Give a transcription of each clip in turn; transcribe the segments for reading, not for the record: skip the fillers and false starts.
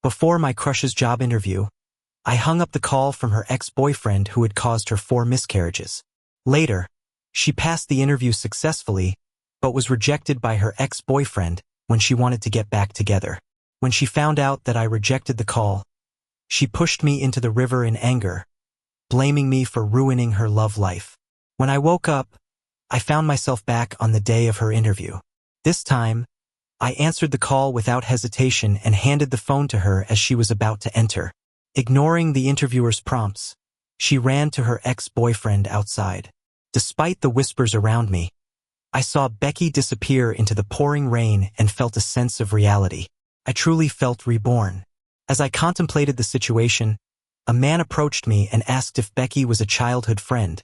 Before my crush's job interview, I hung up the call from her ex-boyfriend who had caused her 4 miscarriages. Later, she passed the interview successfully, but was rejected by her ex-boyfriend when she wanted to get back together. When she found out that I rejected the call, she pushed me into the river in anger, blaming me for ruining her love life. When I woke up, I found myself back on the day of her interview. This time, I answered the call without hesitation and handed the phone to her as she was about to enter. Ignoring the interviewer's prompts, she ran to her ex-boyfriend outside. Despite the whispers around me, I saw Becky disappear into the pouring rain and felt a sense of reality. I truly felt reborn. As I contemplated the situation, a man approached me and asked if Becky was a childhood friend,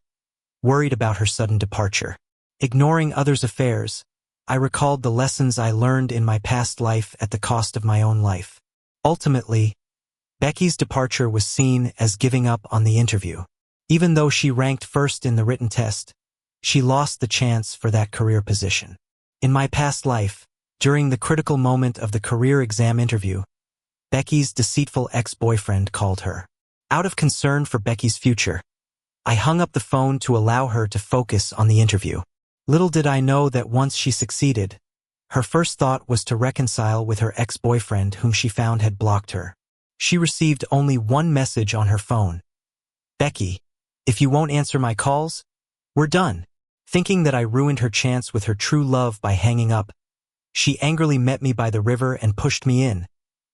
worried about her sudden departure. Ignoring others' affairs, I recalled the lessons I learned in my past life at the cost of my own life. Ultimately, Becky's departure was seen as giving up on the interview. Even though she ranked first in the written test, she lost the chance for that career position. In my past life, during the critical moment of the career exam interview, Becky's deceitful ex-boyfriend called her. Out of concern for Becky's future, I hung up the phone to allow her to focus on the interview. Little did I know that once she succeeded, her first thought was to reconcile with her ex-boyfriend whom she found had blocked her. She received only one message on her phone. "Becky, if you won't answer my calls, we're done." Thinking that I ruined her chance with her true love by hanging up, she angrily met me by the river and pushed me in,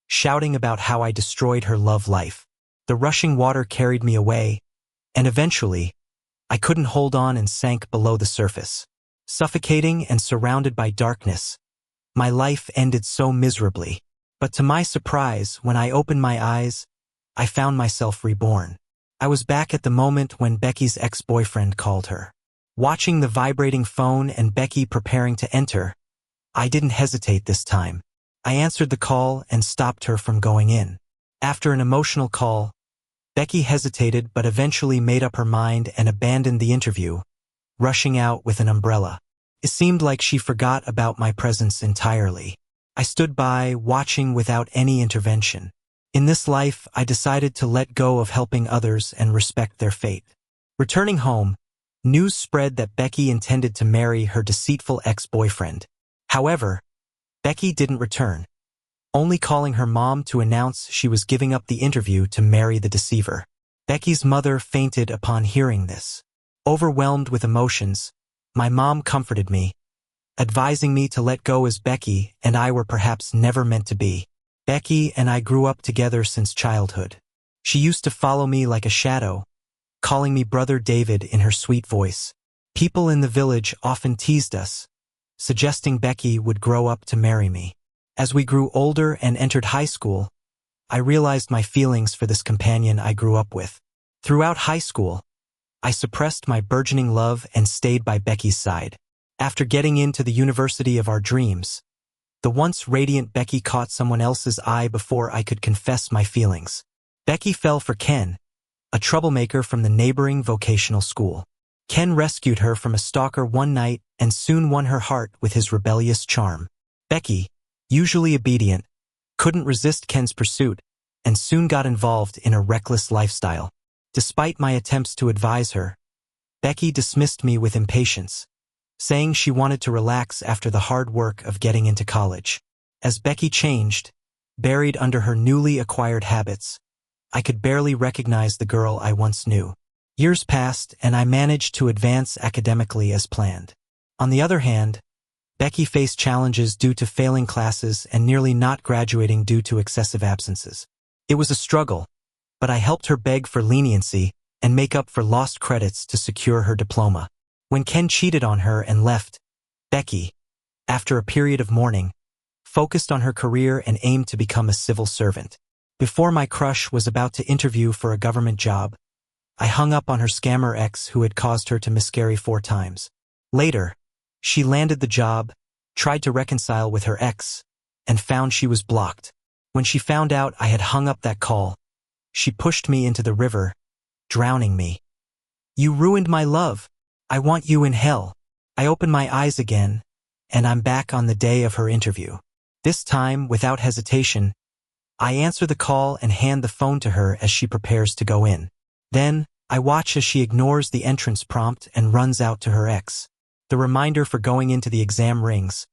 shouting about how I destroyed her love life. The rushing water carried me away, and eventually, I couldn't hold on and sank below the surface. Suffocating and surrounded by darkness, my life ended so miserably. But to my surprise, when I opened my eyes, I found myself reborn. I was back at the moment when Becky's ex-boyfriend called her. Watching the vibrating phone and Becky preparing to enter, I didn't hesitate this time. I answered the call and stopped her from going in. After an emotional call, Becky hesitated but eventually made up her mind and abandoned the interview, rushing out with an umbrella. It seemed like she forgot about my presence entirely. I stood by, watching without any intervention. In this life, I decided to let go of helping others and respect their fate. Returning home, news spread that Becky intended to marry her deceitful ex-boyfriend. However, Becky didn't return, only calling her mom to announce she was giving up the interview to marry the deceiver. Becky's mother fainted upon hearing this. Overwhelmed with emotions, my mom comforted me, advising me to let go as Becky and I were perhaps never meant to be. Becky and I grew up together since childhood. She used to follow me like a shadow, calling me Brother David in her sweet voice. People in the village often teased us, suggesting Becky would grow up to marry me. As we grew older and entered high school, I realized my feelings for this companion I grew up with. Throughout high school, I suppressed my burgeoning love and stayed by Becky's side. After getting into the university of our dreams, the once radiant Becky caught someone else's eye before I could confess my feelings. Becky fell for Ken, a troublemaker from the neighboring vocational school. Ken rescued her from a stalker one night and soon won her heart with his rebellious charm. Becky, usually obedient, couldn't resist Ken's pursuit and soon got involved in a reckless lifestyle. Despite my attempts to advise her, Becky dismissed me with impatience, saying she wanted to relax after the hard work of getting into college. As Becky changed, buried under her newly acquired habits, I could barely recognize the girl I once knew. Years passed and I managed to advance academically as planned. On the other hand, Becky faced challenges due to failing classes and nearly not graduating due to excessive absences. It was a struggle, but I helped her beg for leniency and make up for lost credits to secure her diploma. When Ken cheated on her and left, Becky, after a period of mourning, focused on her career and aimed to become a civil servant. Before my crush was about to interview for a government job, I hung up on her scammer ex who had caused her to miscarry 4 times. Later, she landed the job, tried to reconcile with her ex, and found she was blocked. When she found out I had hung up that call, she pushed me into the river, drowning me. "You ruined my love. I want you in hell." I opened my eyes again, and I'm back on the day of her interview. This time, without hesitation, I answer the call and hand the phone to her as she prepares to go in. Then, I watch as she ignores the entrance prompt and runs out to her ex. The reminder for going into the exam rings.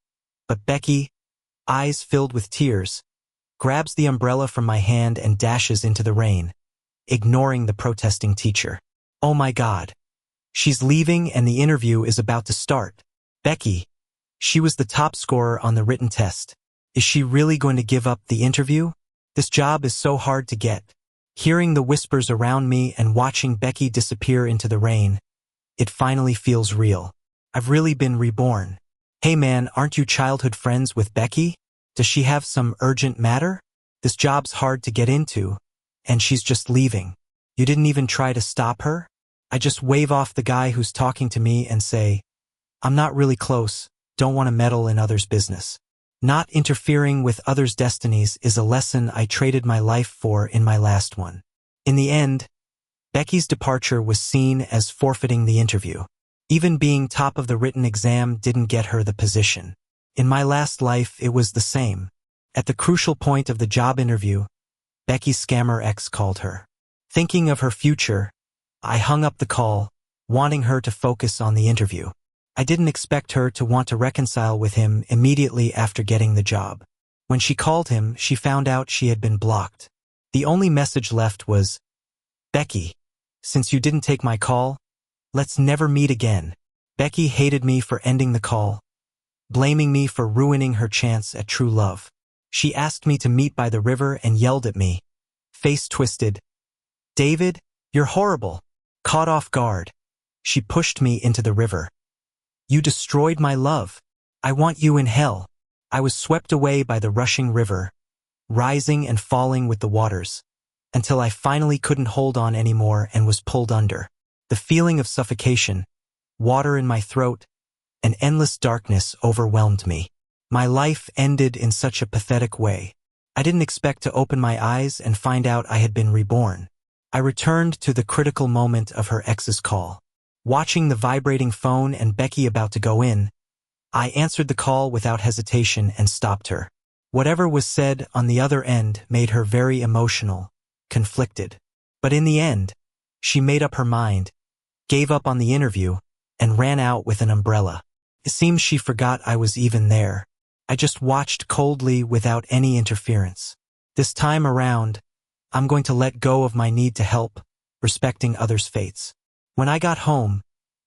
But Becky, eyes filled with tears, grabs the umbrella from my hand and dashes into the rain, ignoring the protesting teacher. Oh my God. She's leaving and the interview is about to start. Becky. She was the top scorer on the written test. Is she really going to give up the interview? This job is so hard to get. Hearing the whispers around me and watching Becky disappear into the rain, it finally feels real. I've really been reborn. Hey man, aren't you childhood friends with Becky? Does she have some urgent matter? This job's hard to get into, and she's just leaving. You didn't even try to stop her? I just wave off the guy who's talking to me and say, I'm not really close, don't want to meddle in others' business. Not interfering with others' destinies is a lesson I traded my life for in my last one. In the end, Becky's departure was seen as forfeiting the interview. Even being top of the written exam didn't get her the position. In my last life, it was the same. At the crucial point of the job interview, Becky's scammer ex called her. Thinking of her future, I hung up the call, wanting her to focus on the interview. I didn't expect her to want to reconcile with him immediately after getting the job. When she called him, she found out she had been blocked. The only message left was, Becky, since you didn't take my call, let's never meet again. Becky hated me for ending the call, blaming me for ruining her chance at true love. She asked me to meet by the river and yelled at me, face twisted, David, you're horrible. Caught off guard, she pushed me into the river. You destroyed my love. I want you in hell. I was swept away by the rushing river, rising and falling with the waters, until I finally couldn't hold on anymore and was pulled under. The feeling of suffocation, water in my throat, and endless darkness overwhelmed me. My life ended in such a pathetic way. I didn't expect to open my eyes and find out I had been reborn. I returned to the critical moment of her ex's call. Watching the vibrating phone and Becky about to go in, I answered the call without hesitation and stopped her. Whatever was said on the other end made her very emotional, conflicted. But in the end, she made up her mind, gave up on the interview, and ran out with an umbrella. It seems she forgot I was even there. I just watched coldly without any interference. This time around, I'm going to let go of my need to help, respecting others' fates. When I got home,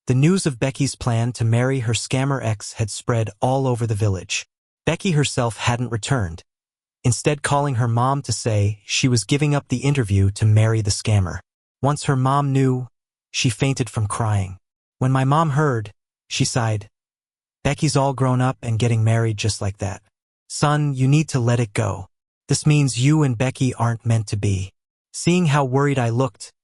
the news of Becky's plan to marry her scammer ex had spread all over the village. Becky herself hadn't returned, instead calling her mom to say she was giving up the interview to marry the scammer. Once her mom knew, she fainted from crying. When my mom heard, she sighed, Becky's all grown up and getting married just like that. Son, you need to let it go. This means you and Becky aren't meant to be. Seeing how worried I looked,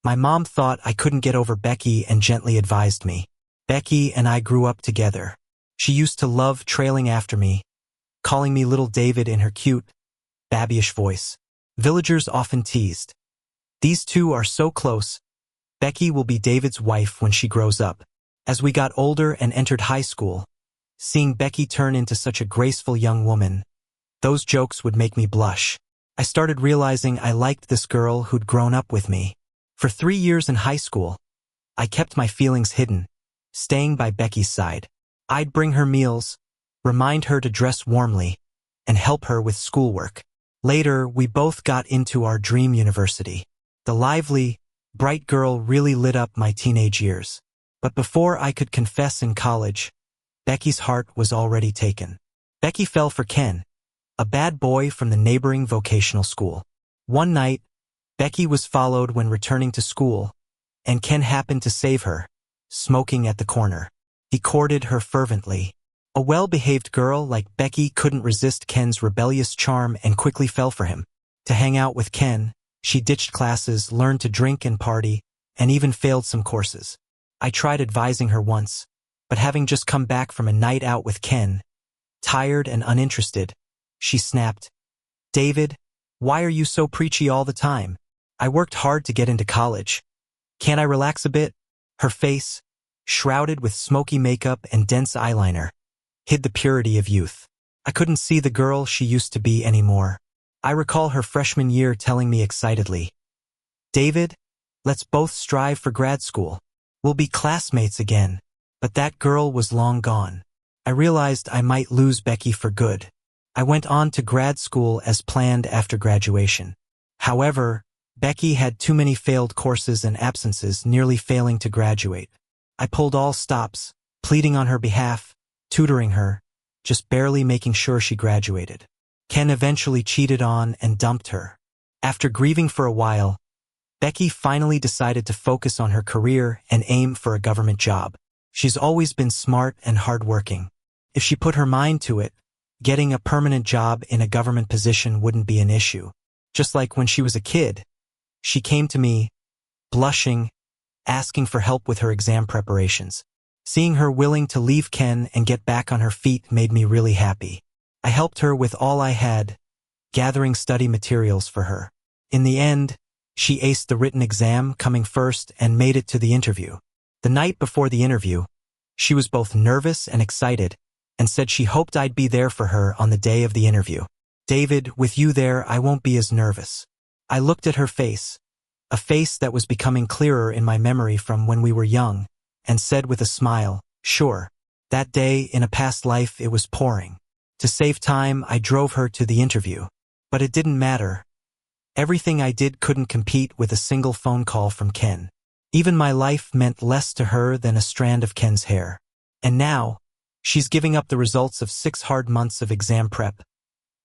my mom thought I couldn't get over Becky and gently advised me. Becky and I grew up together. She used to love trailing after me, calling me little David in her cute, babyish voice. Villagers often teased, these two are so close, Becky will be David's wife when she grows up. As we got older and entered high school, seeing Becky turn into such a graceful young woman, those jokes would make me blush. I started realizing I liked this girl who'd grown up with me. For 3 years in high school, I kept my feelings hidden, staying by Becky's side. I'd bring her meals, remind her to dress warmly, and help her with schoolwork. Later, we both got into our dream university. The lively, bright girl really lit up my teenage years. But before I could confess in college, Becky's heart was already taken. Becky fell for Ken, a bad boy from the neighboring vocational school. One night, Becky was followed when returning to school, and Ken happened to save her, smoking at the corner. He courted her fervently. A well-behaved girl like Becky couldn't resist Ken's rebellious charm and quickly fell for him. To hang out with Ken, she ditched classes, learned to drink and party, and even failed some courses. I tried advising her once, but having just come back from a night out with Ken, tired and uninterested, she snapped, David, why are you so preachy all the time? I worked hard to get into college. Can't I relax a bit? Her face, shrouded with smoky makeup and dense eyeliner, hid the purity of youth. I couldn't see the girl she used to be anymore. I recall her freshman year telling me excitedly, "David, let's both strive for grad school. We'll be classmates again." But that girl was long gone. I realized I might lose Becky for good. I went on to grad school as planned after graduation. However, Becky had too many failed courses and absences, nearly failing to graduate. I pulled all stops, pleading on her behalf, tutoring her, just barely making sure she graduated. Ken eventually cheated on and dumped her. After grieving for a while, Becky finally decided to focus on her career and aim for a government job. She's always been smart and hardworking. If she put her mind to it, getting a permanent job in a government position wouldn't be an issue. Just like when she was a kid, she came to me, blushing, asking for help with her exam preparations. Seeing her willing to leave Ken and get back on her feet made me really happy. I helped her with all I had, gathering study materials for her. In the end, she aced the written exam, coming first, and made it to the interview. The night before the interview, she was both nervous and excited, and said she hoped I'd be there for her on the day of the interview. "David, with you there, I won't be as nervous." I looked at her face, a face that was becoming clearer in my memory from when we were young, and said with a smile, "Sure." That day, in a past life, it was pouring. To save time, I drove her to the interview. But it didn't matter. Everything I did couldn't compete with a single phone call from Ken. Even my life meant less to her than a strand of Ken's hair. And now, she's giving up the results of 6 hard months of exam prep,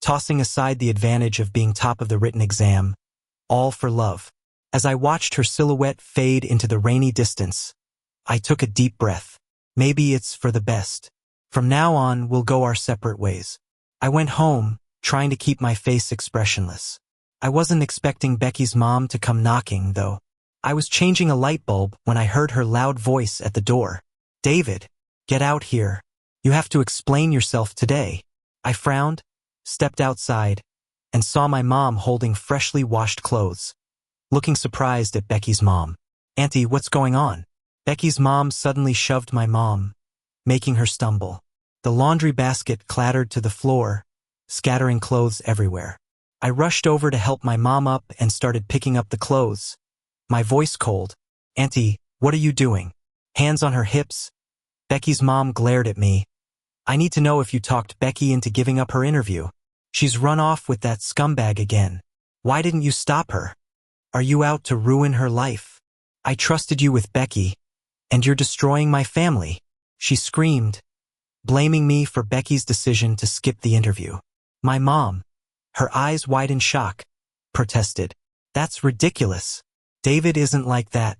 tossing aside the advantage of being top of the written exam, all for love. As I watched her silhouette fade into the rainy distance, I took a deep breath. Maybe it's for the best. From now on, we'll go our separate ways. I went home, trying to keep my face expressionless. I wasn't expecting Becky's mom to come knocking, though. I was changing a light bulb when I heard her loud voice at the door. "David, get out here. You have to explain yourself today." I frowned, stepped outside, and saw my mom holding freshly washed clothes, looking surprised at Becky's mom. "Auntie, what's going on?" Becky's mom suddenly shoved my mom, making her stumble. The laundry basket clattered to the floor, scattering clothes everywhere. I rushed over to help my mom up and started picking up the clothes, my voice cold. "Auntie, what are you doing?" Hands on her hips, Becky's mom glared at me. "I need to know if you talked Becky into giving up her interview. She's run off with that scumbag again. Why didn't you stop her? Are you out to ruin her life? I trusted you with Becky, and you're destroying my family," she screamed, blaming me for Becky's decision to skip the interview. My mom, her eyes wide in shock, protested. "That's ridiculous. David isn't like that."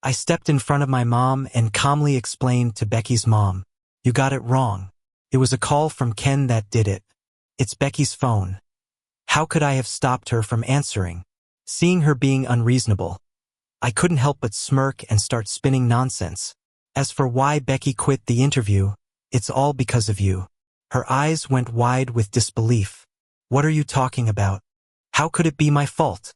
I stepped in front of my mom and calmly explained to Becky's mom, "You got it wrong. It was a call from Ken that did it. It's Becky's phone. How could I have stopped her from answering?" Seeing her being unreasonable, I couldn't help but smirk and start spinning nonsense. "As for why Becky quit the interview, it's all because of you." Her eyes went wide with disbelief. "What are you talking about? How could it be my fault?"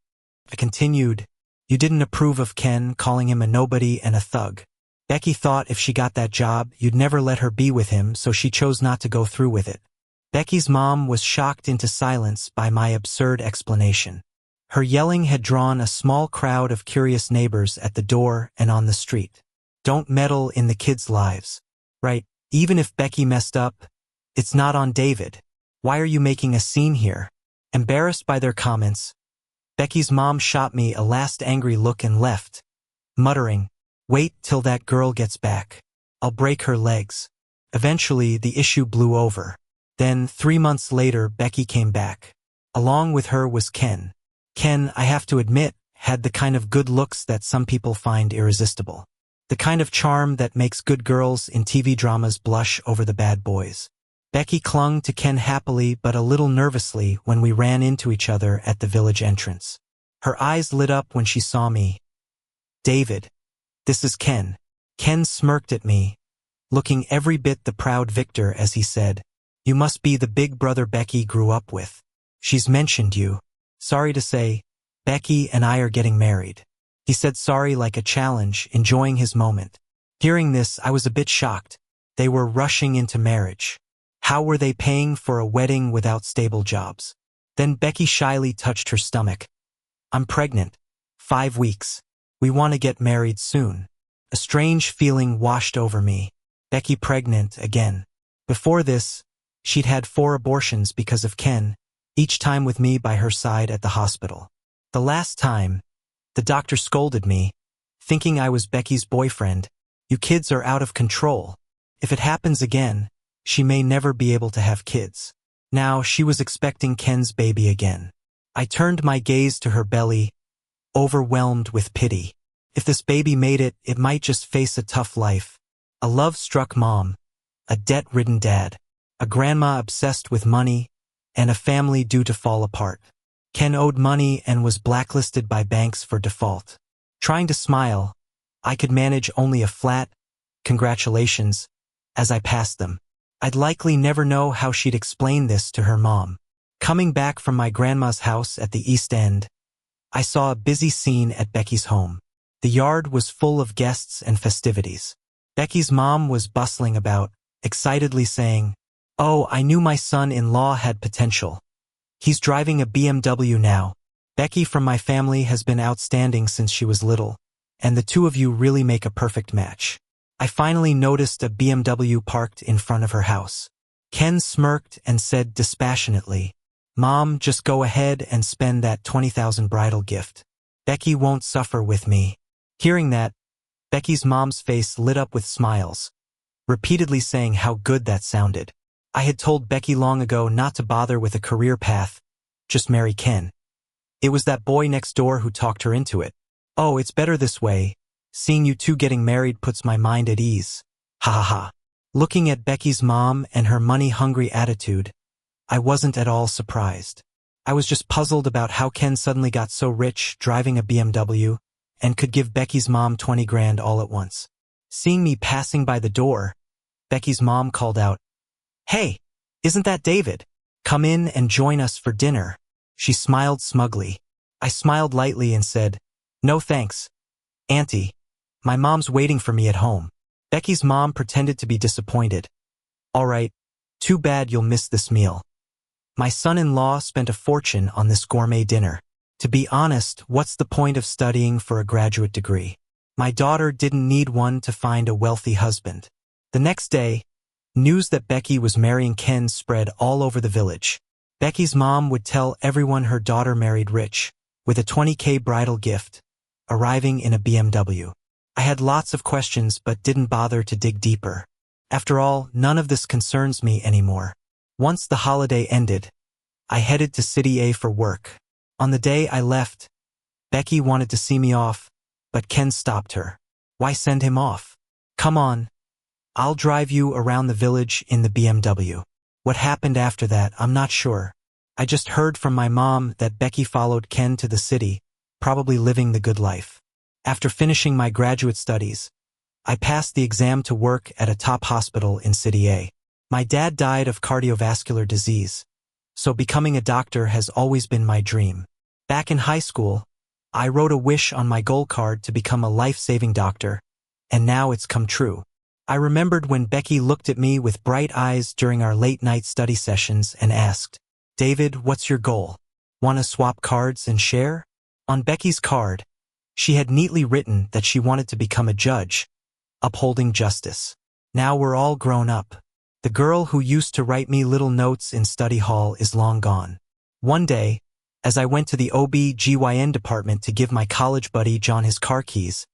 I continued, "You didn't approve of Ken, calling him a nobody and a thug. Becky thought if she got that job, you'd never let her be with him, so she chose not to go through with it." Becky's mom was shocked into silence by my absurd explanation. Her yelling had drawn a small crowd of curious neighbors at the door and on the street. "Don't meddle in the kids' lives. Right? Even if Becky messed up, it's not on David. Why are you making a scene here?" Embarrassed by their comments, Becky's mom shot me a last angry look and left, muttering, "Wait till that girl gets back. I'll break her legs." Eventually, the issue blew over. Then, 3 months later, Becky came back. Along with her was Ken. Ken, I have to admit, had the kind of good looks that some people find irresistible. The kind of charm that makes good girls in TV dramas blush over the bad boys. Becky clung to Ken happily but a little nervously when we ran into each other at the village entrance. Her eyes lit up when she saw me. "David, this is Ken." Ken smirked at me, looking every bit the proud victor as he said, "You must be the big brother Becky grew up with. She's mentioned you. Sorry to say, Becky and I are getting married." He said sorry like a challenge, enjoying his moment. Hearing this, I was a bit shocked. They were rushing into marriage. How were they paying for a wedding without stable jobs? Then Becky shyly touched her stomach. I'm pregnant. 5 weeks. We want to get married soon. A strange feeling washed over me. Becky pregnant again. Before this, she'd had 4 abortions because of Ken, each time with me by her side at the hospital. The last time, the doctor scolded me, thinking I was Becky's boyfriend. You kids are out of control. If it happens again, she may never be able to have kids. Now she was expecting Ken's baby again. I turned my gaze to her belly, overwhelmed with pity. If this baby made it, it might just face a tough life. A love-struck mom, a debt-ridden dad, a grandma obsessed with money, and a family due to fall apart. Ken owed money and was blacklisted by banks for default. Trying to smile, I could manage only a flat, congratulations, as I passed them. I'd likely never know how she'd explain this to her mom. Coming back from my grandma's house at the East End, I saw a busy scene at Becky's home. The yard was full of guests and festivities. Becky's mom was bustling about, excitedly saying, "Oh, I knew my son-in-law had potential. He's driving a BMW now. Becky from my family has been outstanding since she was little, and the two of you really make a perfect match." I finally noticed a BMW parked in front of her house. Ken smirked and said dispassionately, "Mom, just go ahead and spend that $20,000 bridal gift. Becky won't suffer with me." Hearing that, Becky's mom's face lit up with smiles, repeatedly saying how good that sounded. I had told Becky long ago not to bother with a career path, just marry Ken. It was that boy next door who talked her into it. "Oh, it's better this way. Seeing you two getting married puts my mind at ease. Ha ha ha." Looking at Becky's mom and her money-hungry attitude, I wasn't at all surprised. I was just puzzled about how Ken suddenly got so rich driving a BMW and could give Becky's mom 20 grand all at once. Seeing me passing by the door, Becky's mom called out, "Hey, isn't that David? Come in and join us for dinner." She smiled smugly. I smiled lightly and said, "No thanks, Auntie. My mom's waiting for me at home." Becky's mom pretended to be disappointed. "All right, too bad you'll miss this meal. My son-in-law spent a fortune on this gourmet dinner. To be honest, what's the point of studying for a graduate degree? My daughter didn't need one to find a wealthy husband." The next day, news that Becky was marrying Ken spread all over the village. Becky's mom would tell everyone her daughter married rich, with a $20K bridal gift, arriving in a BMW. I had lots of questions but didn't bother to dig deeper. After all, none of this concerns me anymore. Once the holiday ended, I headed to City A for work. On the day I left, Becky wanted to see me off, but Ken stopped her. "Why send him off? Come on. I'll drive you around the village in the BMW." What happened after that, I'm not sure. I just heard from my mom that Becky followed Ken to the city, probably living the good life. After finishing my graduate studies, I passed the exam to work at a top hospital in City A. My dad died of cardiovascular disease, so becoming a doctor has always been my dream. Back in high school, I wrote a wish on my goal card to become a life-saving doctor, and now it's come true. I remembered when Becky looked at me with bright eyes during our late-night study sessions and asked, "David, what's your goal? Want to swap cards and share?" On Becky's card, she had neatly written that she wanted to become a judge, upholding justice. Now we're all grown up. The girl who used to write me little notes in study hall is long gone. One day, as I went to the OB/GYN department to give my college buddy John his car keys,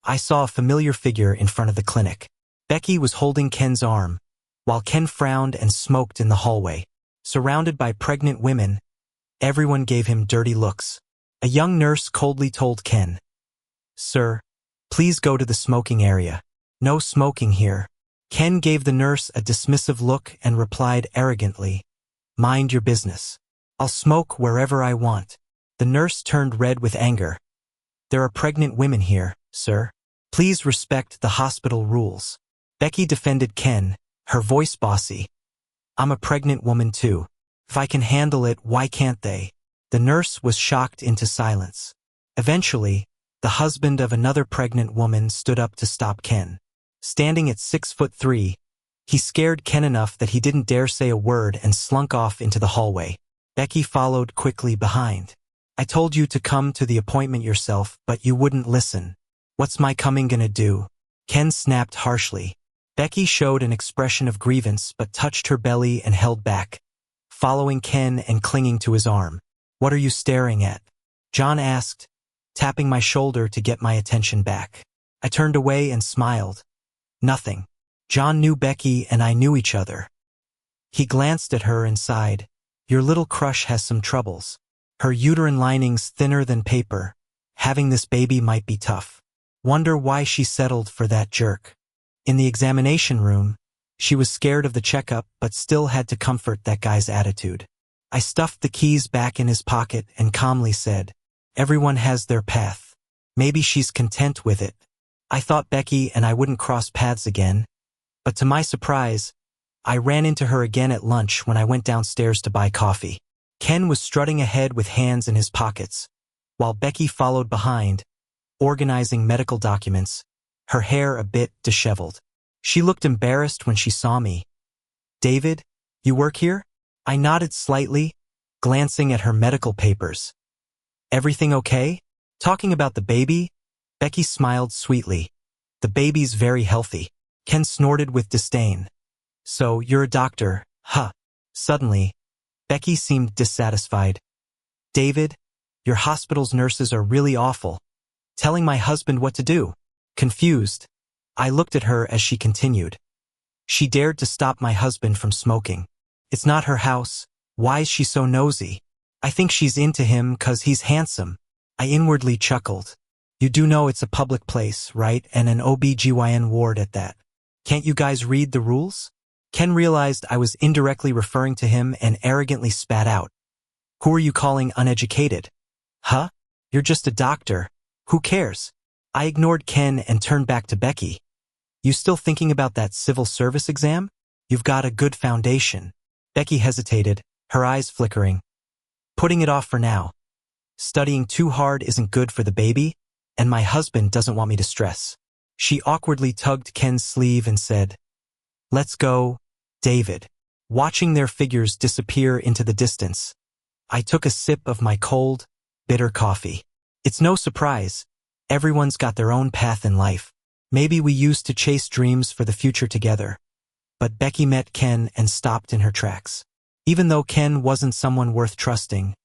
I saw a familiar figure in front of the clinic. Becky was holding Ken's arm, while Ken frowned and smoked in the hallway. Surrounded by pregnant women, everyone gave him dirty looks. A young nurse coldly told Ken, "Sir, please go to the smoking area. No smoking here." Ken gave the nurse a dismissive look and replied arrogantly, "Mind your business. I'll smoke wherever I want." The nurse turned red with anger. "There are pregnant women here, sir. Please respect the hospital rules." Becky defended Ken, her voice bossy. "I'm a pregnant woman too. If I can handle it, why can't they?" The nurse was shocked into silence. Eventually, the husband of another pregnant woman stood up to stop Ken. Standing at 6'3", he scared Ken enough that he didn't dare say a word and slunk off into the hallway. Becky followed quickly behind. I told you to come to the appointment yourself, but you wouldn't listen. What's my coming gonna do? Ken snapped harshly. Becky showed an expression of grievance but touched her belly and held back, following Ken and clinging to his arm. What are you staring at? John asked, tapping my shoulder to get my attention back. I turned away and smiled. Nothing. John knew Becky and I knew each other. He glanced at her and sighed. Your little crush has some troubles. Her uterine lining's thinner than paper. Having this baby might be tough. Wonder why she settled for that jerk. In the examination room, she was scared of the checkup but still had to comfort that guy's attitude. I stuffed the keys back in his pocket and calmly said, everyone has their path. Maybe she's content with it. I thought Becky and I wouldn't cross paths again, but to my surprise, I ran into her again at lunch when I went downstairs to buy coffee. Ken was strutting ahead with hands in his pockets, while Becky followed behind, organizing medical documents, her hair a bit disheveled. She looked embarrassed when she saw me. David, you work here? I nodded slightly, glancing at her medical papers. Everything okay? Talking about the baby? Becky smiled sweetly. The baby's very healthy. Ken snorted with disdain. So, you're a doctor, huh? Suddenly, Becky seemed dissatisfied. David, your hospital's nurses are really awful. Telling my husband what to do. Confused, I looked at her as she continued. She dared to stop my husband from smoking. It's not her house. Why is she so nosy? I think she's into him 'cause he's handsome. I inwardly chuckled. You do know it's a public place, right? And an OB/GYN ward at that. Can't you guys read the rules? Ken realized I was indirectly referring to him and arrogantly spat out. Who are you calling uneducated? Huh? You're just a doctor. Who cares? I ignored Ken and turned back to Becky. You still thinking about that civil service exam? You've got a good foundation. Becky hesitated, her eyes flickering. Putting it off for now. Studying too hard isn't good for the baby, and my husband doesn't want me to stress. She awkwardly tugged Ken's sleeve and said, Let's go, David. Watching their figures disappear into the distance, I took a sip of my cold, bitter coffee. It's no surprise. Everyone's got their own path in life. Maybe we used to chase dreams for the future together. But Becky met Ken and stopped in her tracks. Even though Ken wasn't someone worth trusting,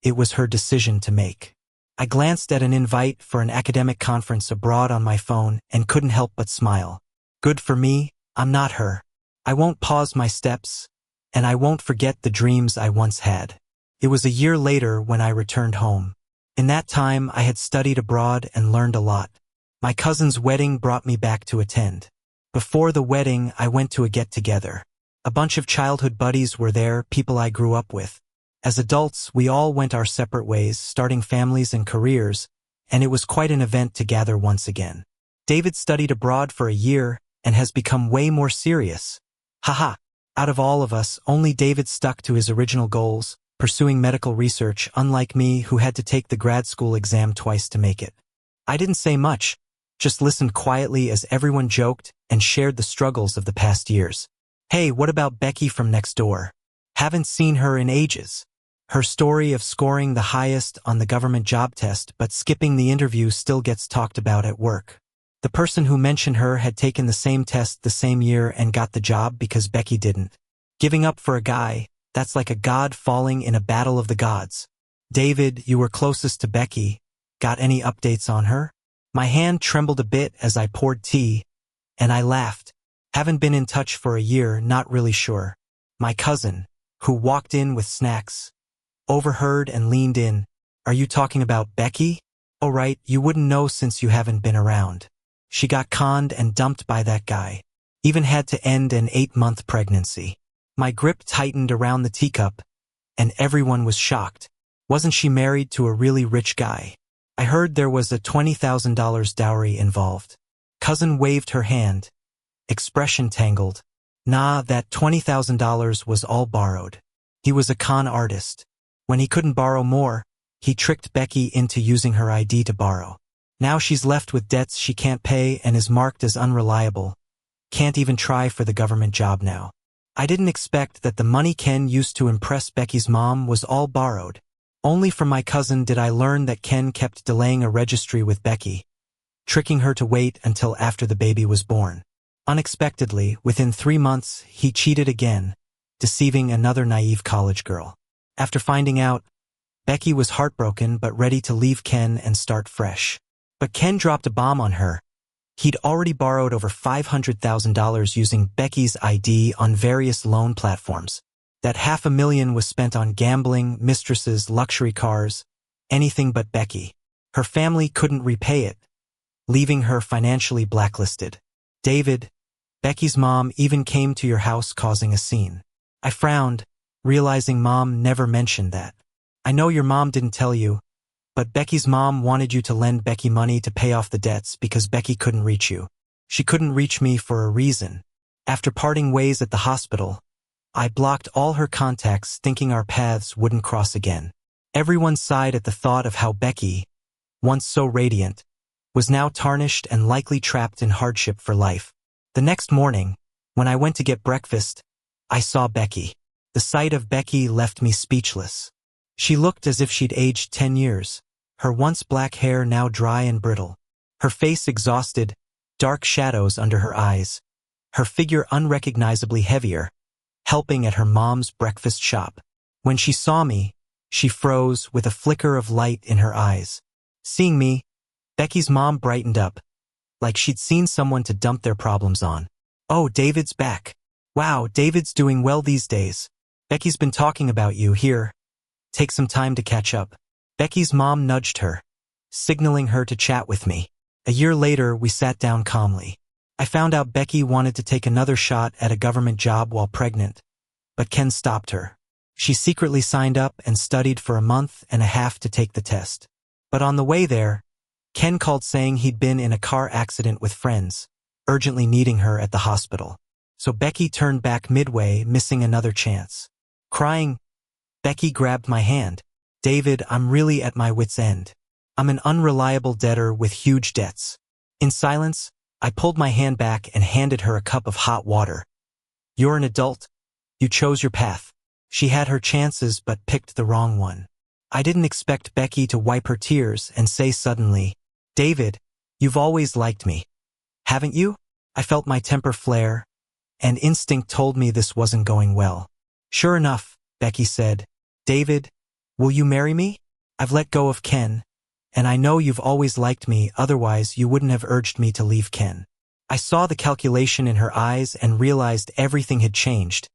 it was her decision to make. I glanced at an invite for an academic conference abroad on my phone and couldn't help but smile. Good for me, I'm not her. I won't pause my steps, and I won't forget the dreams I once had. It was a year later when I returned home. In that time, I had studied abroad and learned a lot. My cousin's wedding brought me back to attend. Before the wedding, I went to a get-together. A bunch of childhood buddies were there, people I grew up with. As adults, we all went our separate ways, starting families and careers, and it was quite an event to gather once again. David studied abroad for a year and has become way more serious. Haha. Out of all of us, only David stuck to his original goals, pursuing medical research, unlike me who had to take the grad school exam twice to make it. I didn't say much, just listened quietly as everyone joked and shared the struggles of the past years. Hey, what about Becky from next door? Haven't seen her in ages. Her story of scoring the highest on the government job test but skipping the interview still gets talked about at work. The person who mentioned her had taken the same test the same year and got the job because Becky didn't. Giving up for a guy, that's like a god falling in a battle of the gods. David, you were closest to Becky. Got any updates on her? My hand trembled a bit as I poured tea, and I laughed. Haven't been in touch for a year, not really sure. My cousin, who walked in with snacks, overheard and leaned in. Are you talking about Becky? Oh right, you wouldn't know since you haven't been around. She got conned and dumped by that guy. Even had to end an 8-month pregnancy. My grip tightened around the teacup, and everyone was shocked. Wasn't she married to a really rich guy? I heard there was a $20,000 dowry involved. Cousin waved her hand. Expression tangled. Nah, that $20,000 was all borrowed. He was a con artist. When he couldn't borrow more, he tricked Becky into using her ID to borrow. Now she's left with debts she can't pay and is marked as unreliable. Can't even try for the government job now. I didn't expect that the money Ken used to impress Becky's mom was all borrowed. Only from my cousin did I learn that Ken kept delaying a registry with Becky, tricking her to wait until after the baby was born. Unexpectedly, within 3 months, he cheated again, deceiving another naive college girl. After finding out, Becky was heartbroken but ready to leave Ken and start fresh. But Ken dropped a bomb on her. He'd already borrowed over $500,000 using Becky's ID on various loan platforms. That $500,000 was spent on gambling, mistresses, luxury cars, anything but Becky. Her family couldn't repay it, leaving her financially blacklisted. David, Becky's mom, even came to your house causing a scene. I frowned, realizing Mom never mentioned that. I know your mom didn't tell you, but Becky's mom wanted you to lend Becky money to pay off the debts because Becky couldn't reach you. She couldn't reach me for a reason. After parting ways at the hospital, I blocked all her contacts thinking our paths wouldn't cross again. Everyone sighed at the thought of how Becky, once so radiant, was now tarnished and likely trapped in hardship for life. The next morning, when I went to get breakfast, I saw Becky. The sight of Becky left me speechless. She looked as if she'd aged 10 years, her once black hair now dry and brittle, her face exhausted, dark shadows under her eyes, her figure unrecognizably heavier, helping at her mom's breakfast shop. When she saw me, she froze with a flicker of light in her eyes. Seeing me, Becky's mom brightened up, like she'd seen someone to dump their problems on. "Oh, David's back. Wow, David's doing well these days. Becky's been talking about you here. Take some time to catch up." Becky's mom nudged her, signaling her to chat with me. A year later, we sat down calmly. I found out Becky wanted to take another shot at a government job while pregnant, but Ken stopped her. She secretly signed up and studied for a month and a half to take the test. But on the way there, Ken called saying he'd been in a car accident with friends, urgently needing her at the hospital. So Becky turned back midway, missing another chance. Crying, Becky grabbed my hand. "David, I'm really at my wit's end. I'm an unreliable debtor with huge debts." In silence, I pulled my hand back and handed her a cup of hot water. "You're an adult. You chose your path." She had her chances but picked the wrong one. I didn't expect Becky to wipe her tears and say suddenly, "David, you've always liked me, haven't you?" I felt my temper flare, and instinct told me this wasn't going well. "Sure enough," Becky said, "David, will you marry me? I've let go of Ken, and I know you've always liked me, otherwise you wouldn't have urged me to leave Ken." I saw the calculation in her eyes and realized everything had changed.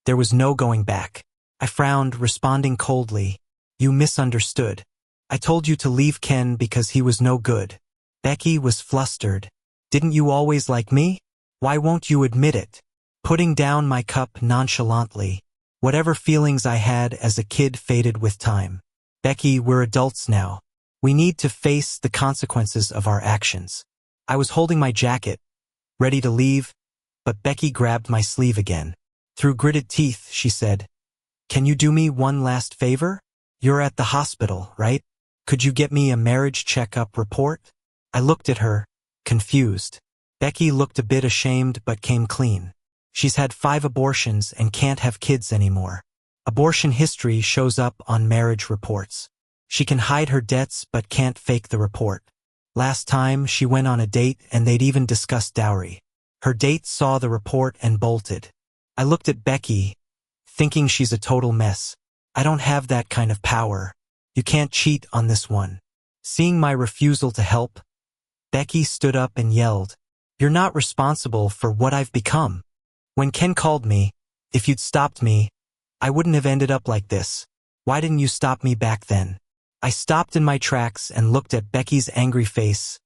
There was no going back. I frowned, responding coldly, "You misunderstood. I told you to leave Ken because he was no good." Becky was flustered. "Didn't you always like me? Why won't you admit it?" Putting down my cup nonchalantly, whatever feelings I had as a kid faded with time. "Becky, we're adults now. We need to face the consequences of our actions." I was holding my jacket, ready to leave, but Becky grabbed my sleeve again. Through gritted teeth, she said, "Can you do me one last favor? You're at the hospital, right? Could you get me a marriage checkup report?" I looked at her, confused. Becky looked a bit ashamed but came clean. She's had 5 abortions and can't have kids anymore. Abortion history shows up on marriage reports. She can hide her debts but can't fake the report. Last time she went on a date and they'd even discussed dowry. Her date saw the report and bolted. I looked at Becky, thinking she's a total mess. "I don't have that kind of power. You can't cheat on this one." Seeing my refusal to help, Becky stood up and yelled, "You're not responsible for what I've become. When Ken called me, if you'd stopped me, I wouldn't have ended up like this. Why didn't you stop me back then?" I stopped in my tracks and looked at Becky's angry face,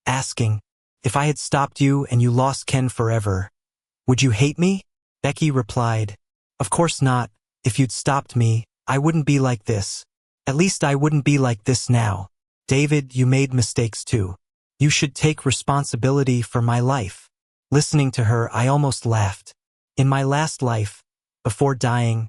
asking, "If I had stopped you and you lost Ken forever, would you hate me?" Becky replied, "Of course not. If you'd stopped me, I wouldn't be like this. At least I wouldn't be like this now. David, you made mistakes too. You should take responsibility for my life." Listening to her, I almost laughed. In my last life, before dying,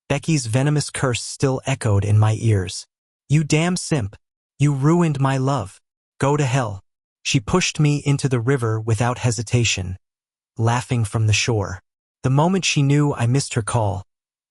Becky's venomous curse still echoed in my ears. "You damn simp. You ruined my love. Go to hell." She pushed me into the river without hesitation, laughing from the shore. The moment she knew I missed her call,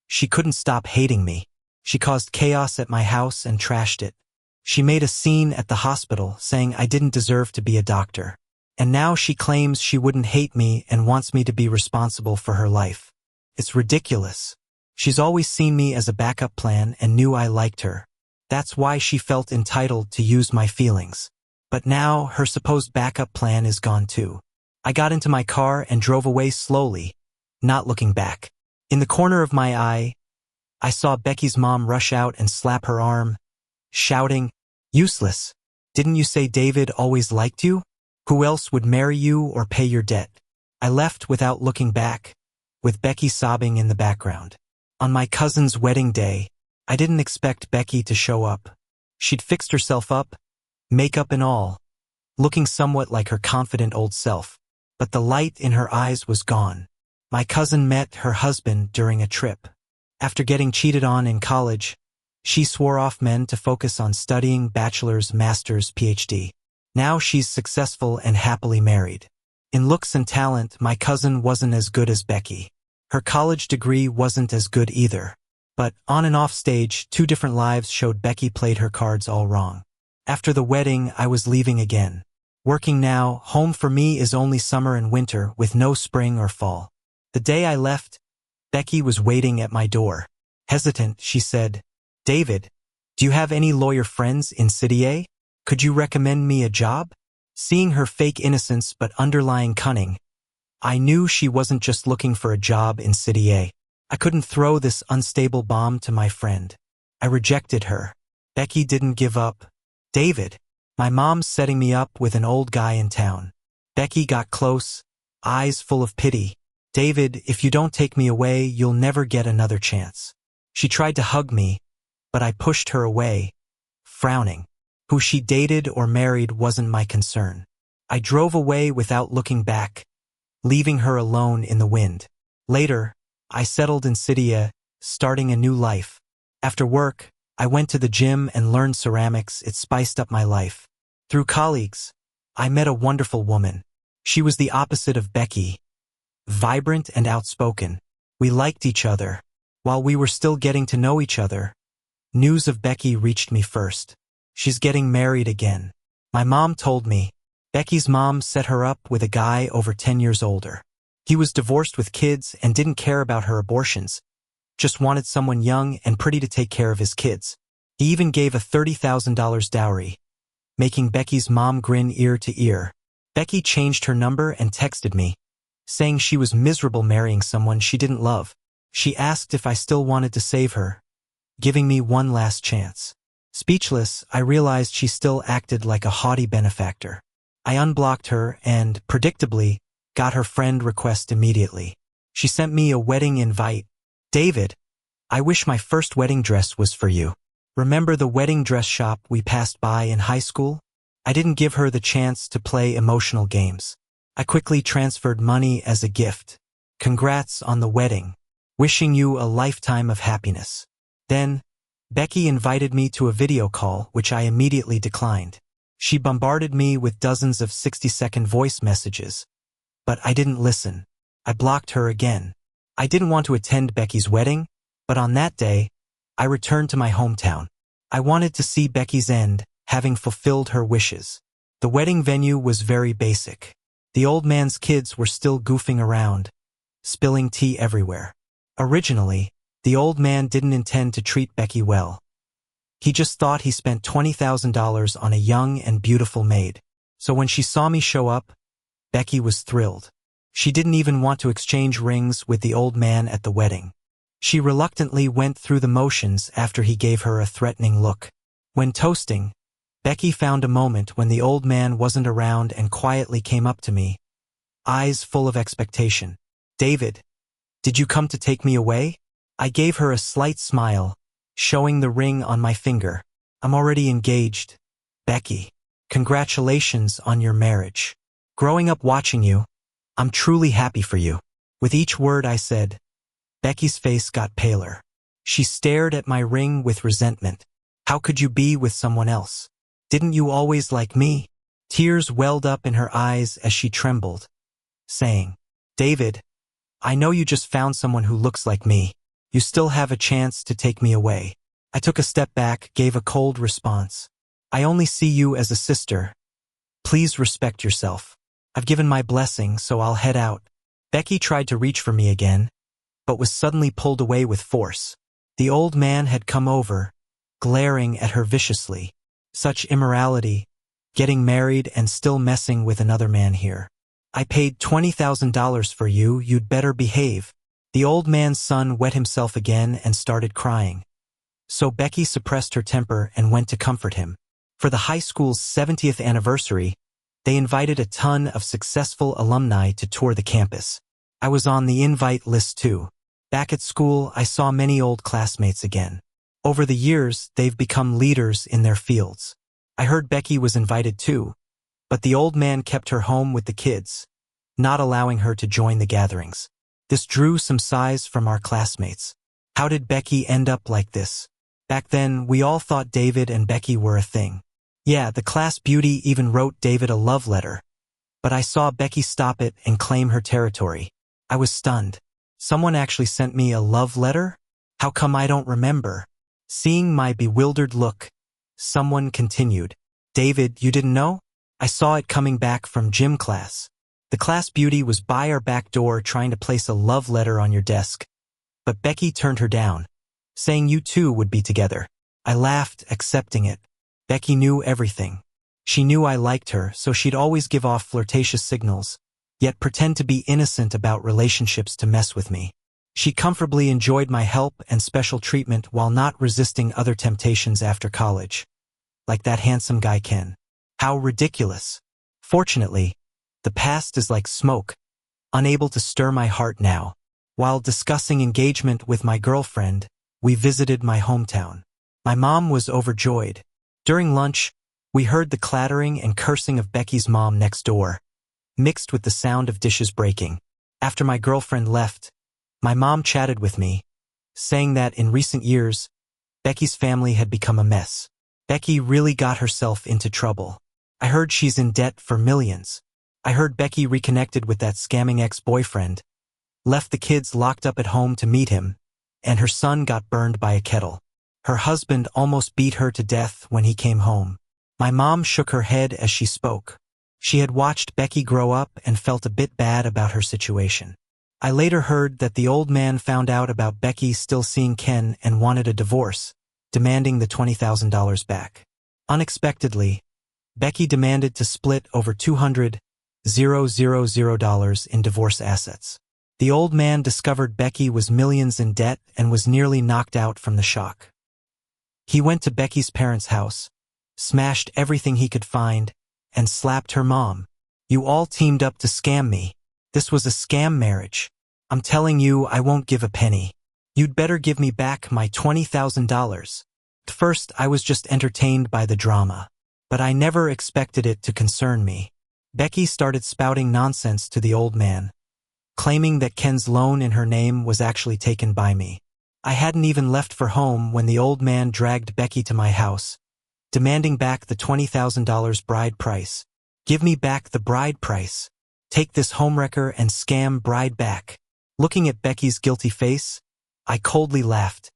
she couldn't stop hating me. She caused chaos at my house and trashed it. She made a scene at the hospital saying I didn't deserve to be a doctor. And now she claims she wouldn't hate me and wants me to be responsible for her life. It's ridiculous. She's always seen me as a backup plan and knew I liked her. That's why she felt entitled to use my feelings. But now her supposed backup plan is gone too. I got into my car and drove away slowly, not looking back. In the corner of my eye, I saw Becky's mom rush out and slap her arm, shouting, "Useless. Didn't you say David always liked you? Who else would marry you or pay your debt?" I left without looking back, with Becky sobbing in the background. On my cousin's wedding day, I didn't expect Becky to show up. She'd fixed herself up, makeup and all, looking somewhat like her confident old self. But the light in her eyes was gone. My cousin met her husband during a trip. After getting cheated on in college, she swore off men to focus on studying bachelor's, master's, PhD. Now she's successful and happily married. In looks and talent, my cousin wasn't as good as Becky. Her college degree wasn't as good either. But on and off stage, 2 different lives showed Becky played her cards all wrong. After the wedding, I was leaving again. Working now, home for me is only summer and winter with no spring or fall. The day I left, Becky was waiting at my door. Hesitant, she said, "David, do you have any lawyer friends in City A? Could you recommend me a job?" Seeing her fake innocence but underlying cunning, I knew she wasn't just looking for a job in City A. I couldn't throw this unstable bomb to my friend. I rejected her. Becky didn't give up. "David, my mom's setting me up with an old guy in town." Becky got close, eyes full of pity. "David, if you don't take me away, you'll never get another chance." She tried to hug me, but I pushed her away, frowning. Who she dated or married wasn't my concern. I drove away without looking back, leaving her alone in the wind. Later, I settled in City A, starting a new life. After work, I went to the gym and learned ceramics. It spiced up my life. Through colleagues, I met a wonderful woman. She was the opposite of Becky, vibrant and outspoken. We liked each other. While we were still getting to know each other, news of Becky reached me first. She's getting married again. My mom told me. Becky's mom set her up with a guy over 10 years older. He was divorced with kids and didn't care about her abortions, just wanted someone young and pretty to take care of his kids. He even gave a $30,000 dowry, making Becky's mom grin ear to ear. Becky changed her number and texted me, saying she was miserable marrying someone she didn't love. She asked if I still wanted to save her, giving me one last chance. Speechless, I realized she still acted like a haughty benefactor. I unblocked her and, predictably, got her friend request immediately. She sent me a wedding invite. "David, I wish my first wedding dress was for you. Remember the wedding dress shop we passed by in high school?" I didn't give her the chance to play emotional games. I quickly transferred money as a gift. "Congrats on the wedding. Wishing you a lifetime of happiness." Then, Becky invited me to a video call, which I immediately declined. She bombarded me with dozens of 60-second voice messages. But I didn't listen. I blocked her again. I didn't want to attend Becky's wedding, but on that day, I returned to my hometown. I wanted to see Becky's end, having fulfilled her wishes. The wedding venue was very basic. The old man's kids were still goofing around, spilling tea everywhere. Originally, the old man didn't intend to treat Becky well. He just thought he spent $20,000 on a young and beautiful maid. So when she saw me show up, Becky was thrilled. She didn't even want to exchange rings with the old man at the wedding. She reluctantly went through the motions after he gave her a threatening look. When toasting, Becky found a moment when the old man wasn't around and quietly came up to me, eyes full of expectation. "David, did you come to take me away?" I gave her a slight smile, showing the ring on my finger. "I'm already engaged, Becky. Congratulations on your marriage. Growing up watching you, I'm truly happy for you." With each word I said, Becky's face got paler. She stared at my ring with resentment. "How could you be with someone else? Didn't you always like me?" Tears welled up in her eyes as she trembled, saying, "David, I know you just found someone who looks like me. You still have a chance to take me away. I took a step back, gave a cold response. I only see you as a sister. Please respect yourself. I've given my blessing, so I'll head out. Becky tried to reach for me again, but was suddenly pulled away with force. The old man had come over, glaring at her viciously. Such immorality, getting married and still messing with another man here. I paid $20,000 for you, you'd better behave. The old man's son wet himself again and started crying. So Becky suppressed her temper and went to comfort him. For the high school's 70th anniversary, they invited a ton of successful alumni to tour the campus. I was on the invite list too. Back at school, I saw many old classmates again. Over the years, they've become leaders in their fields. I heard Becky was invited too, but the old man kept her home with the kids, not allowing her to join the gatherings. This drew some sighs from our classmates. How did Becky end up like this? Back then, we all thought David and Becky were a thing. Yeah, the class beauty even wrote David a love letter. But I saw Becky stop it and claim her territory. I was stunned. Someone actually sent me a love letter? How come I don't remember? Seeing my bewildered look, someone continued. David, you didn't know? I saw it coming back from gym class. The class beauty was by our back door trying to place a love letter on your desk. But Becky turned her down, saying you two would be together. I laughed, accepting it. Becky knew everything. She knew I liked her, so she'd always give off flirtatious signals, yet pretend to be innocent about relationships to mess with me. She comfortably enjoyed my help and special treatment while not resisting other temptations after college. Like that handsome guy Ken. How ridiculous. Fortunately, the past is like smoke, unable to stir my heart now. While discussing engagement with my girlfriend, we visited my hometown. My mom was overjoyed. During lunch, we heard the clattering and cursing of Becky's mom next door, mixed with the sound of dishes breaking. After my girlfriend left, my mom chatted with me, saying that in recent years, Becky's family had become a mess. Becky really got herself into trouble. I heard she's in debt for millions. I heard Becky reconnected with that scamming ex-boyfriend, left the kids locked up at home to meet him, and her son got burned by a kettle. Her husband almost beat her to death when he came home. My mom shook her head as she spoke. She had watched Becky grow up and felt a bit bad about her situation. I later heard that the old man found out about Becky still seeing Ken and wanted a divorce, demanding the $20,000 back. Unexpectedly, Becky demanded to split over $200,000 in divorce assets. The old man discovered Becky was millions in debt and was nearly knocked out from the shock. He went to Becky's parents' house, smashed everything he could find, and slapped her mom. You all teamed up to scam me. This was a scam marriage. I'm telling you, I won't give a penny. You'd better give me back my $20,000. At first, I was just entertained by the drama, but I never expected it to concern me. Becky started spouting nonsense to the old man, claiming that Ken's loan in her name was actually taken by me. I hadn't even left for home when the old man dragged Becky to my house, demanding back the $20,000 bride price. Give me back the bride price. Take this homewrecker and scam bride back. Looking at Becky's guilty face, I coldly laughed.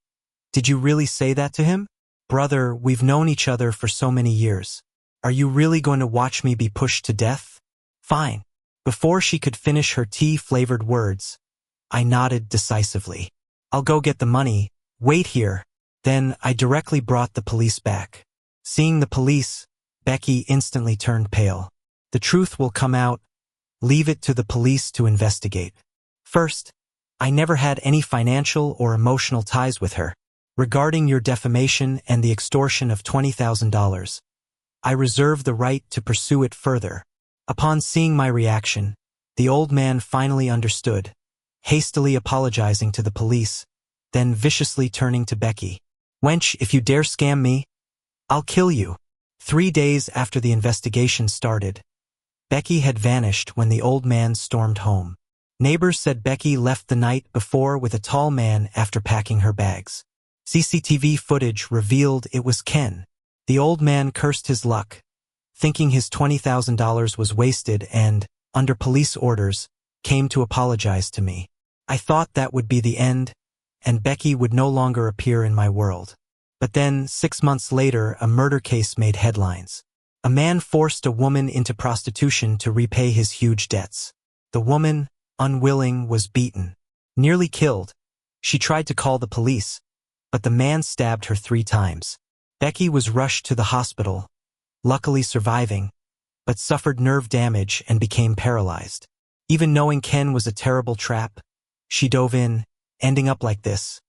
Did you really say that to him? Brother, we've known each other for so many years. Are you really going to watch me be pushed to death? Fine. Before she could finish her tea-flavored words, I nodded decisively. I'll go get the money. Wait here. Then I directly brought the police back. Seeing the police, Becky instantly turned pale. The truth will come out. Leave it to the police to investigate. First, I never had any financial or emotional ties with her. Regarding your defamation and the extortion of $20,000, I reserve the right to pursue it further. Upon seeing my reaction, the old man finally understood, hastily apologizing to the police, then viciously turning to Becky. Wench, if you dare scam me, I'll kill you. 3 days after the investigation started, Becky had vanished when the old man stormed home. Neighbors said Becky left the night before with a tall man after packing her bags. CCTV footage revealed it was Ken. The old man cursed his luck, thinking his $20,000 was wasted and, under police orders, came to apologize to me. I thought that would be the end, and Becky would no longer appear in my world. But then, 6 months later, a murder case made headlines. A man forced a woman into prostitution to repay his huge debts. The woman, unwilling, was beaten, nearly killed. She tried to call the police, but the man stabbed her 3 times. Becky was rushed to the hospital, luckily surviving, but suffered nerve damage and became paralyzed. Even knowing Ken was a terrible trap, she dove in, ending up like this.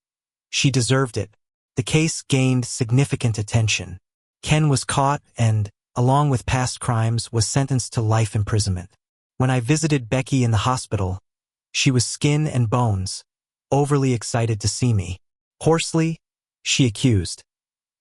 She deserved it. The case gained significant attention. Ken was caught and, along with past crimes, was sentenced to life imprisonment. When I visited Becky in the hospital, she was skin and bones, overly excited to see me. Hoarsely, she accused,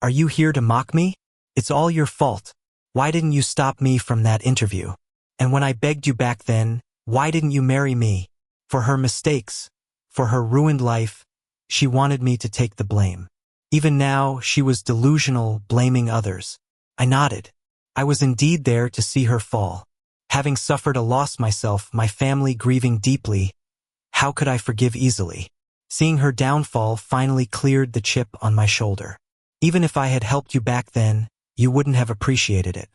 "Are you here to mock me? It's all your fault. Why didn't you stop me from that interview? And when I begged you back then, why didn't you marry me?" For her mistakes, for her ruined life, she wanted me to take the blame. Even now, she was delusional, blaming others. I nodded. I was indeed there to see her fall. Having suffered a loss myself, my family grieving deeply, how could I forgive easily? Seeing her downfall finally cleared the chip on my shoulder. Even if I had helped you back then, you wouldn't have appreciated it.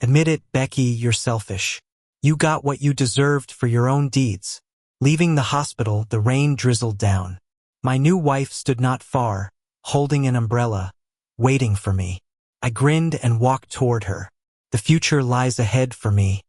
Admit it, Becky, you're selfish. You got what you deserved for your own deeds. Leaving the hospital, the rain drizzled down. My new wife stood not far, holding an umbrella, waiting for me. I grinned and walked toward her. The future lies ahead for me,